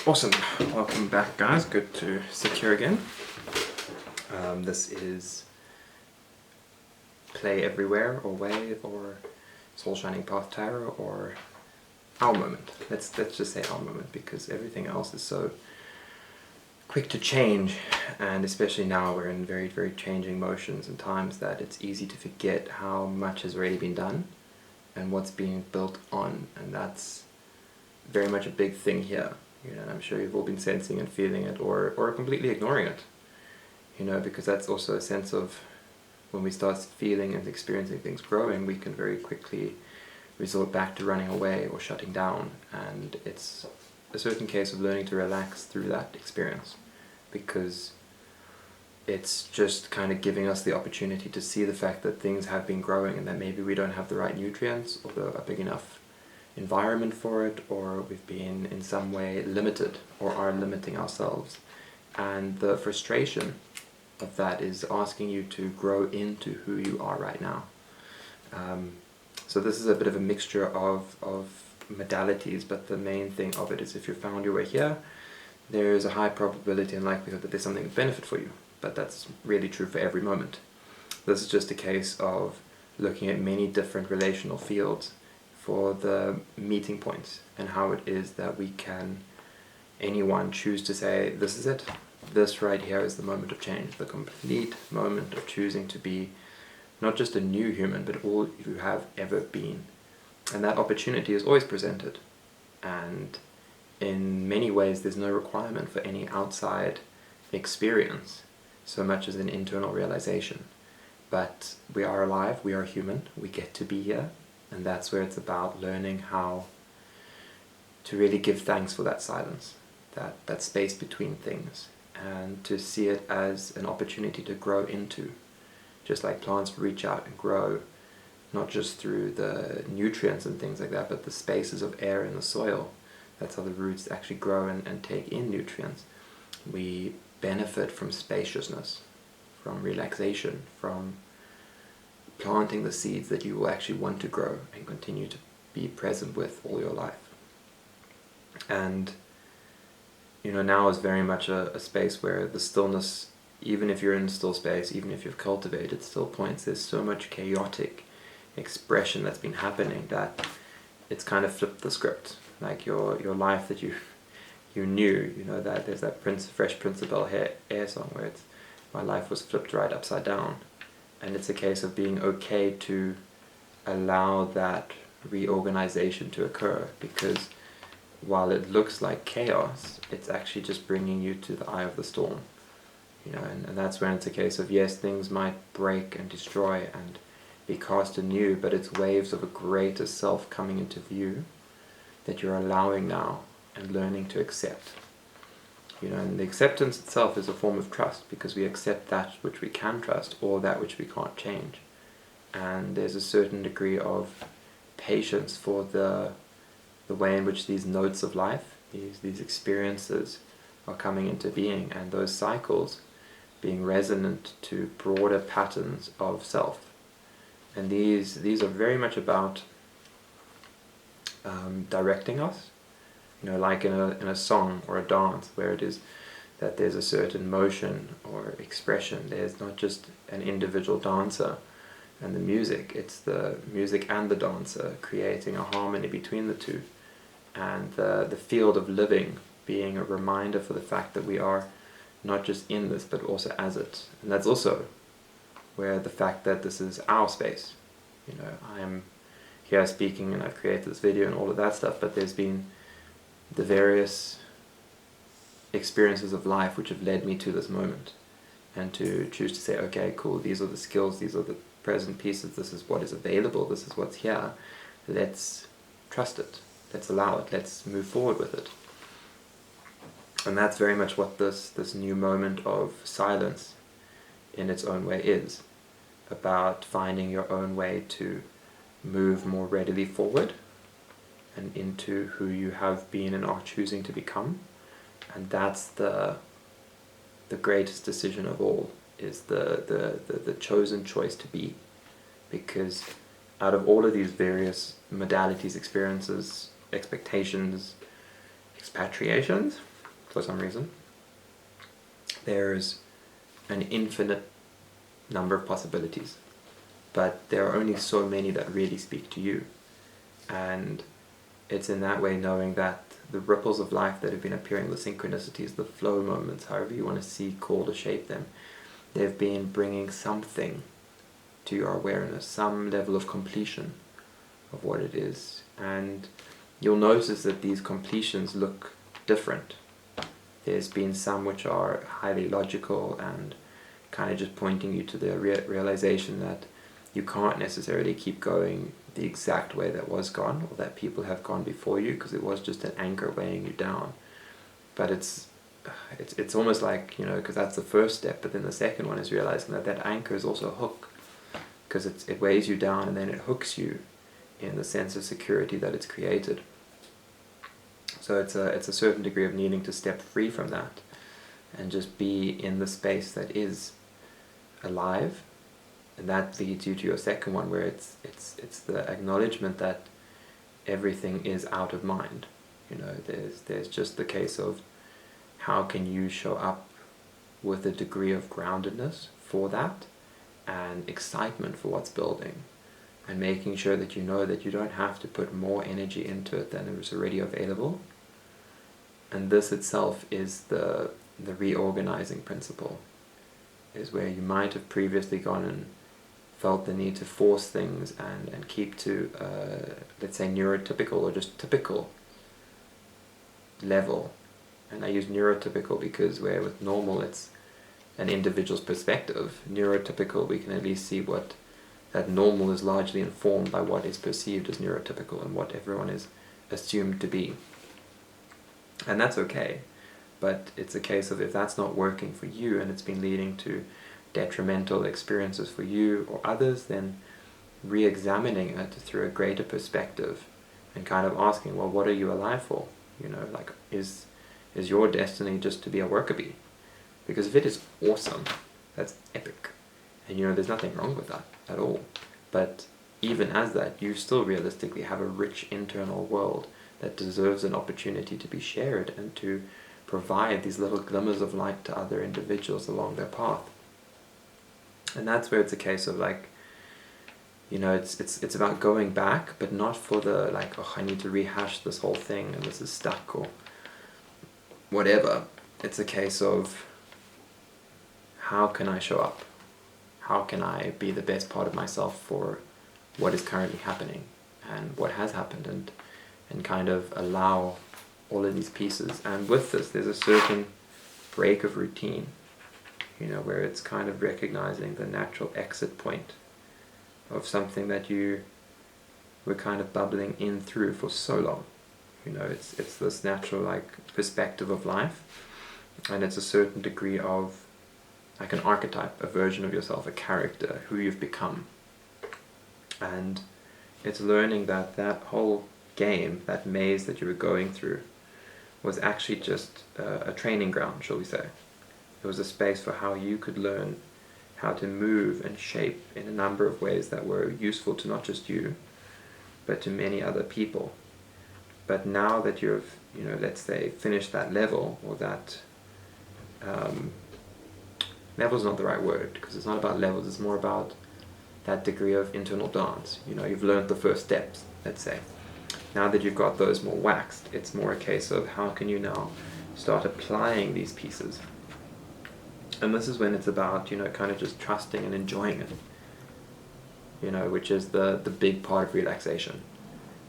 Awesome. Welcome back, guys. Good to sit here again. This is Play Everywhere or Wave or Soul Shining Path Tarot or Our Moment. Let's just say Our Moment, because everything else is so quick to change, and especially now we're in very, very changing motions and times that it's easy to forget how much has already been done and what's being built on, and that's very much a big thing here. I'm sure you've all been sensing and feeling it, or completely ignoring it, because that's also a sense of when we start feeling and experiencing things growing, we can very quickly resort back to running away or shutting down, and it's a certain case of learning to relax through that experience, because it's just kind of giving us the opportunity to see the fact that things have been growing and that maybe we don't have the right nutrients or a big enough environment for it, or we've been in some way limited or are limiting ourselves, and the frustration of that is asking you to grow into who you are right now. So this is a bit of a mixture of modalities, but the main thing of it is if you found your way here, there is a high probability and likelihood that there's something of benefit for you, but that's really true for every moment. This is just a case of looking at many different relational fields for the meeting points, and how it is that we can, anyone, choose to say, this is it. This right here is the moment of change, the complete moment of choosing to be not just a new human, but all you have ever been. And that opportunity is always presented. And in many ways, there's no requirement for any outside experience, so much as an internal realization. But we are alive, we are human, we get to be here. And that's where it's about learning how to really give thanks for that silence, that space between things, and to see it as an opportunity to grow into. Just like plants reach out and grow, not just through the nutrients and things like that, but the spaces of air in the soil. That's how the roots actually grow and take in nutrients. We benefit from spaciousness, from relaxation, from planting the seeds that you will actually want to grow and continue to be present with all your life. And now is very much a space where the stillness, even if you're in still space, even if you've cultivated still points, there's so much chaotic expression that's been happening that it's kind of flipped the script. Like your life that you knew, that there's that Fresh Prince of Bel-Air song where it's, my life was flipped right upside down. And it's a case of being okay to allow that reorganization to occur, because while it looks like chaos, it's actually just bringing you to the eye of the storm. And that's when it's a case of, yes, things might break and destroy and be cast anew, but it's waves of a greater self coming into view that you're allowing now and learning to accept. And the acceptance itself is a form of trust, because we accept that which we can trust or that which we can't change. And there's a certain degree of patience for the way in which these notes of life, these experiences are coming into being, and those cycles being resonant to broader patterns of self. And these are very much about directing us. Like in a song or a dance, where it is that there's a certain motion or expression. There's not just an individual dancer and the music, it's the music and the dancer creating a harmony between the two. And the field of living being a reminder for the fact that we are not just in this, but also as it. And that's also where the fact that this is our space. I am here speaking and I've created this video and all of that stuff, but there's been the various experiences of life which have led me to this moment, and to choose to say, okay, cool, these are the skills, these are the present pieces, this is what is available, this is what's here, let's trust it, let's allow it, let's move forward with it. And that's very much what this new moment of silence in its own way is about, finding your own way to move more readily forward and into who you have been and are choosing to become. And that's the greatest decision of all, is the chosen choice to be. Because out of all of these various modalities, experiences, expectations, expatriations, for some reason. There's an infinite number of possibilities, but there are only so many that really speak to you. And it's in that way knowing that the ripples of life that have been appearing, the synchronicities, the flow moments, however you want to see, call, or shape them, they've been bringing something to your awareness, some level of completion of what it is. And you'll notice that these completions look different. There's been some which are highly logical and kind of just pointing you to the realization that you can't necessarily keep going the exact way that was gone, or that people have gone before you, because it was just an anchor weighing you down. But it's almost like, because that's the first step, but then the second one is realizing that that anchor is also a hook, because it weighs you down and then it hooks you in the sense of security that it's created. So it's a certain degree of needing to step free from that and just be in the space that is alive. And that leads you to your second one, where it's the acknowledgement that everything is out of mind. There's just the case of how can you show up with a degree of groundedness for that, and excitement for what's building, and making sure that you know that you don't have to put more energy into it than is already available. And this itself is the reorganizing principle, is where you might have previously gone and felt the need to force things and keep to, let's say, neurotypical or just typical level. And I use neurotypical because where with normal it's an individual's perspective, neurotypical we can at least see what that normal is largely informed by what is perceived as neurotypical and what everyone is assumed to be. And that's okay, but it's a case of if that's not working for you and it's been leading to detrimental experiences for you or others, then re-examining it through a greater perspective and kind of asking, well, what are you alive for? Is your destiny just to be a worker bee? Because if it is awesome, that's epic. And there's nothing wrong with that at all. But even as that, you still realistically have a rich internal world that deserves an opportunity to be shared and to provide these little glimmers of light to other individuals along their path. And that's where it's a case of it's about going back, but not for the I need to rehash this whole thing and this is stuck or whatever. It's a case of how can I show up? How can I be the best part of myself for what is currently happening and what has happened, and kind of allow all of these pieces. And with this, there's a certain break of routine, where it's kind of recognizing the natural exit point of something that you were kind of bubbling in through for so long. It's this natural perspective of life, and it's a certain degree of an archetype, a version of yourself, a character, who you've become. And it's learning that whole game, that maze that you were going through, was actually just a training ground, shall we say. It was a space for how you could learn how to move and shape in a number of ways that were useful to not just you, but to many other people. But now that you've, let's say, finished that level, or that level's not the right word, because it's not about levels, it's more about that degree of internal dance. You've learned the first steps, let's say. Now that you've got those more waxed, it's more a case of how can you now start applying these pieces. And this is when it's about, kind of just trusting and enjoying it, which is the big part of relaxation,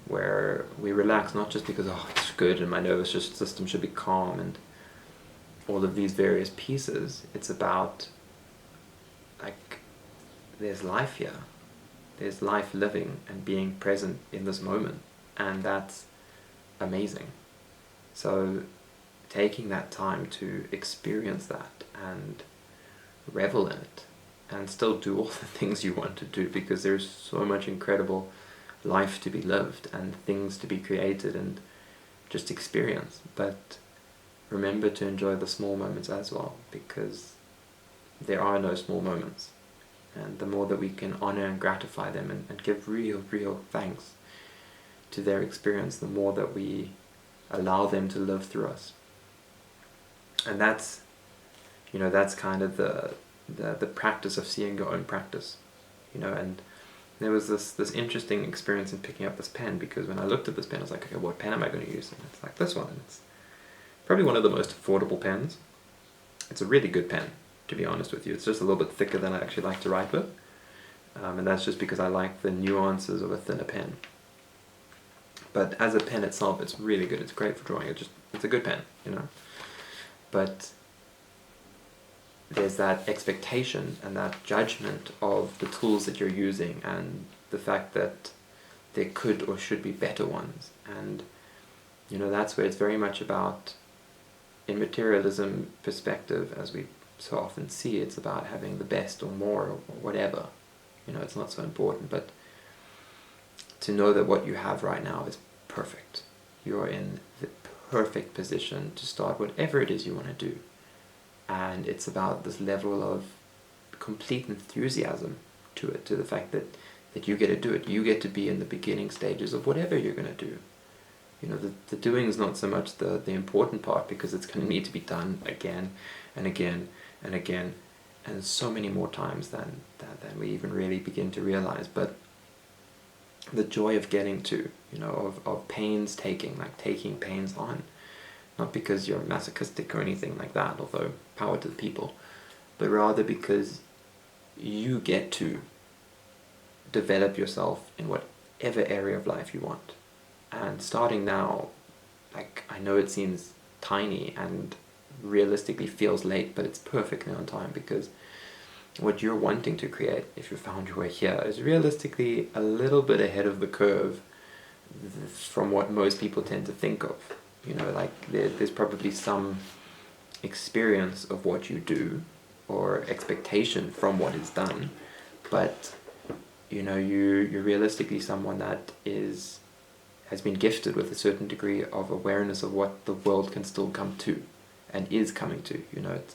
where we relax not just because, it's good and my nervous system should be calm and all of these various pieces. It's about, there's life here. There's life living and being present in this moment. And that's amazing. So taking that time to experience that and revel in it, and still do all the things you want to do, because there's so much incredible life to be lived and things to be created and just experience. But remember to enjoy the small moments as well, because there are no small moments. And the more that we can honor and gratify them and give real thanks to their experience, the more that we allow them to live through us. And that's, that's kind of the practice of seeing your own practice, and there was this interesting experience in picking up this pen, because when I looked at this pen, I was like, okay, what pen am I going to use? And it's like this one, and it's probably one of the most affordable pens. It's a really good pen, to be honest with you. It's just a little bit thicker than I actually like to write with, and that's just because I like the nuances of a thinner pen. But as a pen itself, it's really good. It's great for drawing. It's a good pen, But there's that expectation and that judgment of the tools that you're using, and the fact that there could or should be better ones. And that's where it's very much about, in materialism perspective, as we so often see, it's about having the best or more or whatever. It's not so important, but to know that what you have right now is perfect. You're in the perfect position to start whatever it is you want to do. And it's about this level of complete enthusiasm to it, to the fact that you get to do it. You get to be in the beginning stages of whatever you're going to do. The doing is not so much the important part, because it's going to need to be done again and again and again, and so many more times than we even really begin to realize. But the joy of getting to, of painstaking, like taking pains on, not because you're masochistic or anything like that, although power to the people, but rather because you get to develop yourself in whatever area of life you want. And starting now, like, I know it seems tiny and realistically feels late, but it's perfectly on time, because what you're wanting to create, if you found your way here, is realistically a little bit ahead of the curve from what most people tend to think of. Like there's probably some experience of what you do, or expectation from what is done, but you're realistically someone that has been gifted with a certain degree of awareness of what the world can still come to, and is coming to.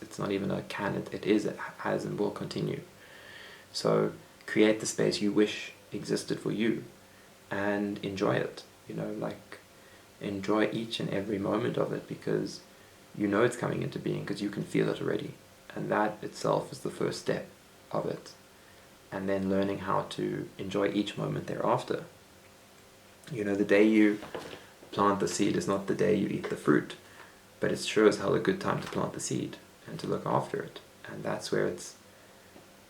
It's not even a can, it is, it has and will continue. So create the space you wish existed for you, and enjoy it. Enjoy each and every moment of it, because it's coming into being, because you can feel it already, and that itself is the first step of it. And then learning how to enjoy each moment thereafter. The day you plant the seed is not the day you eat the fruit, but it's sure as hell a good time to plant the seed and to look after it. And that's where it's,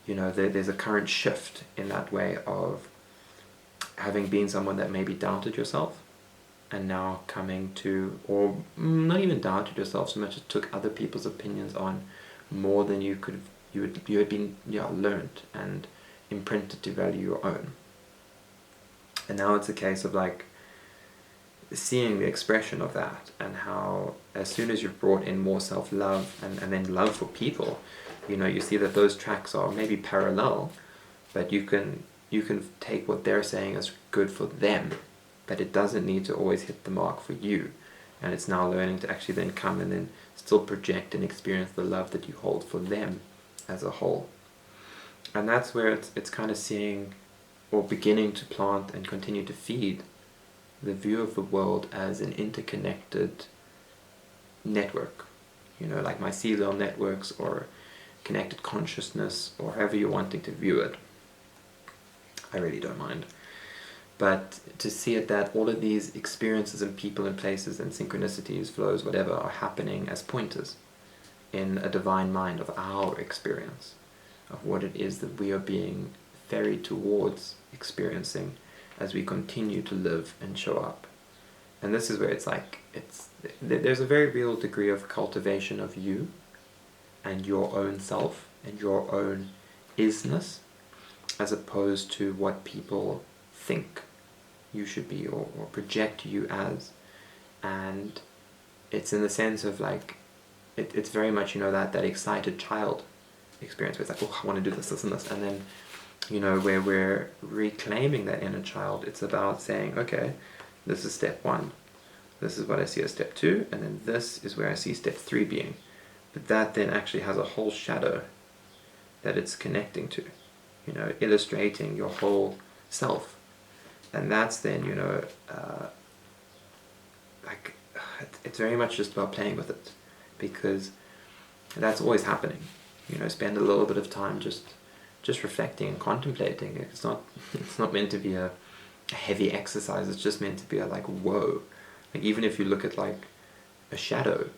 there's a current shift in that way of having been someone that maybe doubted yourself, and now coming to, or not even doubted yourself so much as took other people's opinions on more than you had been learned and imprinted to value your own. And now it's a case of like seeing the expression of that, and how as soon as you've brought in more self-love and then love for people, you see that those tracks are maybe parallel, but you can take what they're saying as good for them, but it doesn't need to always hit the mark for you. And it's now learning to actually then come and then still project and experience the love that you hold for them as a whole. And that's where it's kind of seeing, or beginning to plant and continue to feed, the view of the world as an interconnected network. Like mycelial networks, or connected consciousness, or however you're wanting to view it. I really don't mind. But to see it that all of these experiences and people and places and synchronicities, flows, whatever, are happening as pointers in a divine mind of our experience, of what it is that we are being ferried towards experiencing as we continue to live and show up. And this is where it's like, there's a very real degree of cultivation of you and your own self and your own isness, as opposed to what people think you should be, or project you as. And it's in the sense of like, it's very much, that excited child experience where it's like, oh, I want to do this, this, and this. And then, where we're reclaiming that inner child, it's about saying, okay, this is step 1. This is what I see as step 2, and then this is where I see step 3 being. But that then actually has a whole shadow that it's connecting to, illustrating your whole self. And that's then, like, it's very much just about playing with it, because And that's always happening. Spend a little bit of time just reflecting and contemplating. It's not meant to be a heavy exercise. It's just meant to be a like, whoa. Like, even if you look at like a shadow,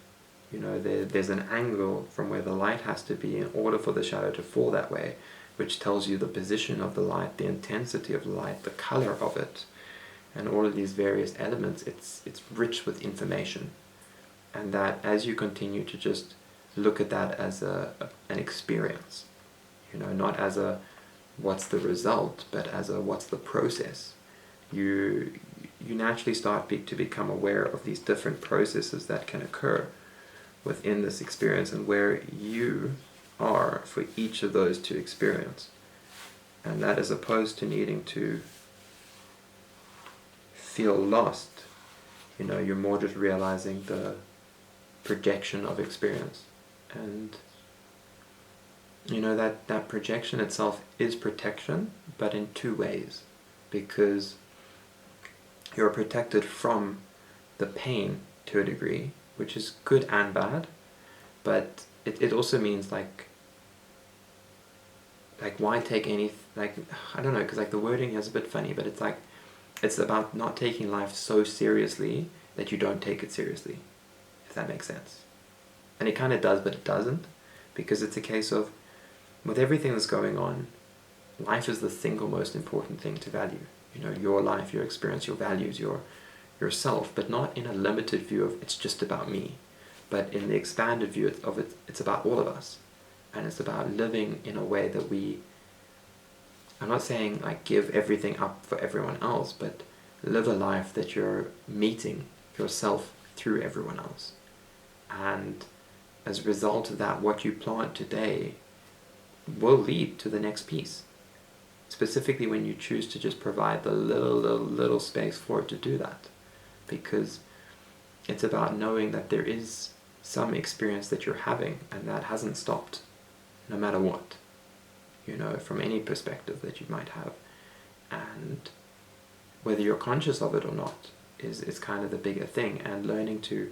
there's an angle from where the light has to be in order for the shadow to fall that way, which tells you the position of the light, the intensity of the light, the color of it, and all of these various elements. It's rich with information, and that as you continue to just look at that as an experience, not as a what's the result, but as a what's the process, you naturally start to become aware of these different processes that can occur within this experience, and where you are for each of those to experience. And that, as opposed to needing to feel lost, you're more just realizing the projection of experience. And that projection itself is protection, but in two ways, because you're protected from the pain to a degree, which is good and bad, but it also means like why take any, like, I don't know, because like the wording is a bit funny, but it's about not taking life so seriously that you don't take it seriously, if that makes sense. And it kind of does, but it doesn't, because it's a case of, with everything that's going on, life is the single most important thing to value. Your life, your experience, your values, yourself, but not in a limited view of it's just about me, but in the expanded view of it, it's about all of us. And it's about living in a way that I'm not saying like give everything up for everyone else, but live a life that you're meeting yourself through everyone else. And as a result of that, what you plant today will lead to the next piece. Specifically when you choose to just provide the little space for it to do that. Because it's about knowing that there is some experience that you're having, and that hasn't stopped, no matter what, from any perspective that you might have. And whether you're conscious of it or not is kind of the bigger thing, and learning to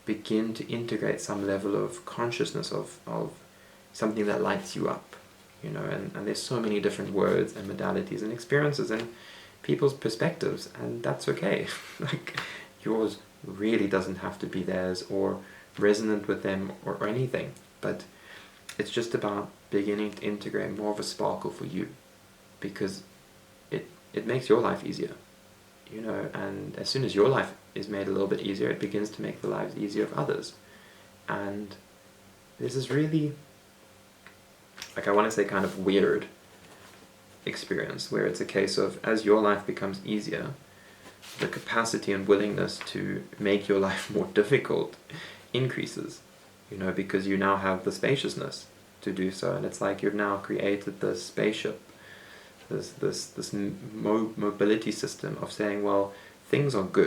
begin to integrate some level of consciousness of something that lights you up, and there's so many different words and modalities and experiences and people's perspectives, and that's okay. Like, yours really doesn't have to be theirs or resonant with them or anything, but it's just about beginning to integrate more of a sparkle for you, because it makes your life easier, and as soon as your life is made a little bit easier, it begins to make the lives easier of others. And this is really, like, I want to say kind of weird experience, where it's a case of, as your life becomes easier, the capacity and willingness to make your life more difficult increases, because you now have the spaciousness to do so. And it's like you've now created this spaceship, this mobility system of saying, well, things are good.